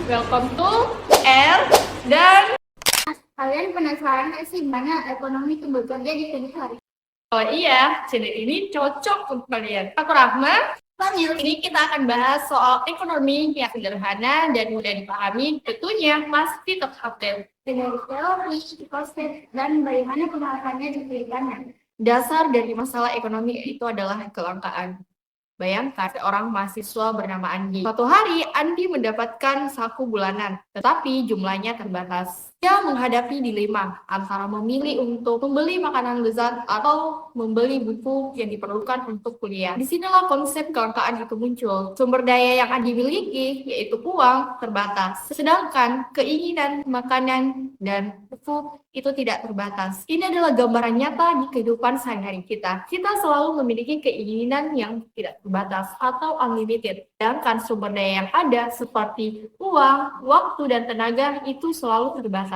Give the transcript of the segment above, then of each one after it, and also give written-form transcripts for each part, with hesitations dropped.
Welcome to R dan Kalian penasaran nggak sih mana ekonomi itu bekerja di kehidupan hari? oh iya, channel ini cocok untuk kalian. Aku Rahma. Ini kita akan bahas soal ekonomi yang sederhana dan mudah dipahami, tentunya pasti tetap update. Dari teori, konsep, dan bagaimana penerapannya di kehidupan. Dasar dari masalah ekonomi itu adalah kelangkaan. Bayangkan seorang mahasiswa bernama Andi. Suatu hari, Andi mendapatkan saku bulanan, tetapi jumlahnya terbatas. Dia menghadapi dilema antara memilih untuk membeli makanan lezat atau membeli buku yang diperlukan untuk kuliah. Disinilah konsep kelangkaan itu muncul. Sumber daya yang Andi miliki, yaitu uang, terbatas. Sedangkan keinginan makanan dan buku itu tidak terbatas. Ini adalah gambaran nyata di kehidupan sehari-hari kita. Kita selalu memiliki keinginan yang tidak terbatas atau unlimited. Sedangkan sumber daya yang ada seperti uang, waktu, dan tenaga itu selalu terbatas.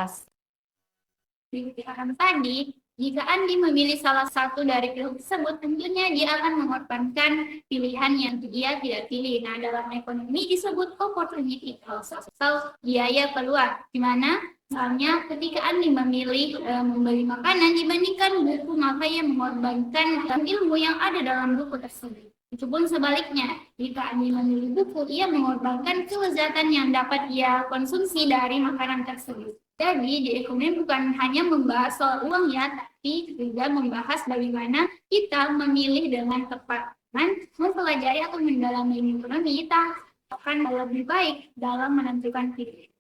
Dikatakan tadi, jika Andi memilih salah satu dari pilihan tersebut, tentunya dia akan mengorbankan pilihan yang dia tidak pilih. Nah, dalam ekonomi disebut opportunity cost atau biaya peluang, di mana misalnya ketika Andi memilih membeli makanan dibandingkan buku, maka ia mengorbankan ilmu yang ada dalam buku tersebut. Itu pun sebaliknya, jika Andi memilih buku, ia mengorbankan kelezatan yang dapat ia konsumsi dari makanan tersebut. Jadi di ekonomi bukan hanya membahas soal uang ya, tapi juga membahas bagaimana kita memilih dengan tepat. Mempelajari atau mendalami ekonomi, kita akan lebih baik dalam menentukan pilihan.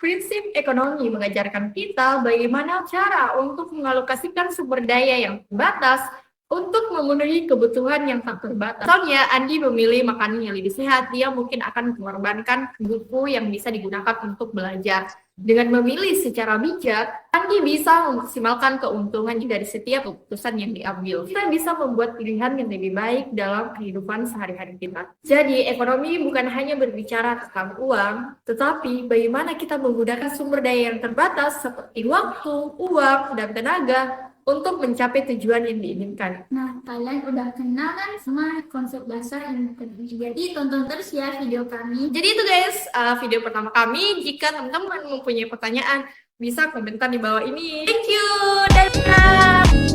Prinsip ekonomi mengajarkan kita bagaimana cara untuk mengalokasikan sumber daya yang terbatas untuk memenuhi kebutuhan yang tak terbatas. Misalnya, Andi memilih makanan yang lebih sehat, dia mungkin akan mengorbankan buku yang bisa digunakan untuk belajar. Dengan memilih secara bijak, Andi bisa memaksimalkan keuntungan dari setiap keputusan yang diambil. Kita bisa membuat pilihan yang lebih baik dalam kehidupan sehari-hari kita. Jadi, ekonomi bukan hanya berbicara tentang uang, tetapi bagaimana kita menggunakan sumber daya yang terbatas seperti waktu, uang, dan tenaga untuk mencapai tujuan yang diinginkan. Nah, kalian udah kenal kan sama konsep dasar yang tadi. Jadi tonton terus ya video kami. Jadi itu guys, video pertama kami. Jika teman-teman mempunyai pertanyaan, bisa komentar di bawah ini. Thank you, dadah!